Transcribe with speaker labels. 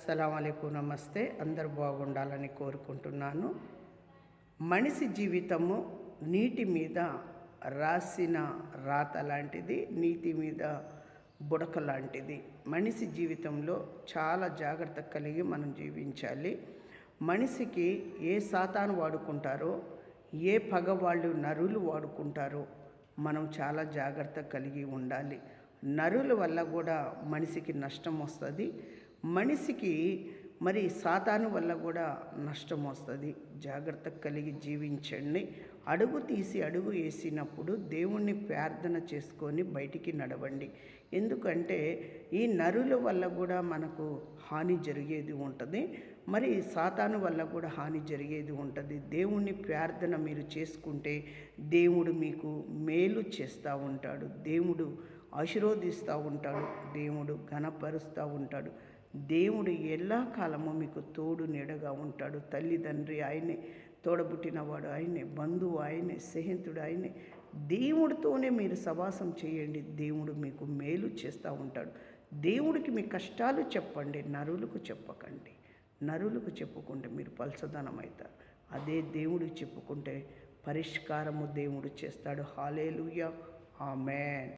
Speaker 1: అస్సలాముఅలైకుం, నమస్తే. అందరు బాగుండాలని కోరుకుంటున్నాను. మనిషి జీవితము నీటి మీద రాసిన రాత లాంటిది, నీటి మీద బుడక లాంటిది. మనిషి జీవితంలో చాలా జాగ్రత్త కలిగి మనం జీవించాలి. మనిషికి ఏ సాతాను వాడుకుంటారో, ఏ పగవాళ్ళు నరులు వాడుకుంటారో మనం చాలా జాగ్రత్త కలిగి ఉండాలి. నరుల వల్ల కూడా మనిషికి నష్టం వస్తుంది. మనిషికి మరి సాతాను వల్ల కూడా నష్టం వస్తుంది. జాగ్రత్త కలిగి జీవించండి. అడుగు తీసి అడుగు వేసినప్పుడు దేవుణ్ణి ప్రార్థన చేసుకొని బయటికి నడవండి. ఎందుకంటే ఈ నరుల వల్ల కూడా మనకు హాని జరిగేది ఉంటుంది, మరి సాతాను వల్ల కూడా హాని జరిగేది ఉంటుంది. దేవుణ్ణి ప్రార్థన మీరు చేసుకుంటే దేవుడు మీకు మేలు చేస్తూ ఉంటాడు, దేవుడు ఆశీర్వదిస్తూ ఉంటాడు, దేవుడు ఘనపరుస్తూ ఉంటాడు. దేవుడు ఎల్లా కాలము మీకు తోడు నీడగా ఉంటాడు. తల్లిదండ్రి ఆయనే, తోడబుట్టినవాడు ఆయనే, బంధువు ఆయనే, స్నేహితుడు ఆయనే. దేవుడితోనే మీరు సవాసం చేయండి, దేవుడు మీకు మేలు చేస్తూ ఉంటాడు. దేవుడికి మీ కష్టాలు చెప్పండి, నరులకు చెప్పకండి. నరులకు చెప్పుకుంటే మీరు పలచదనం అవుతారు. అదే దేవుడికి చెప్పుకుంటే పరిష్కారము దేవుడు చేస్తాడు. హల్లెలూయా, ఆమేన్.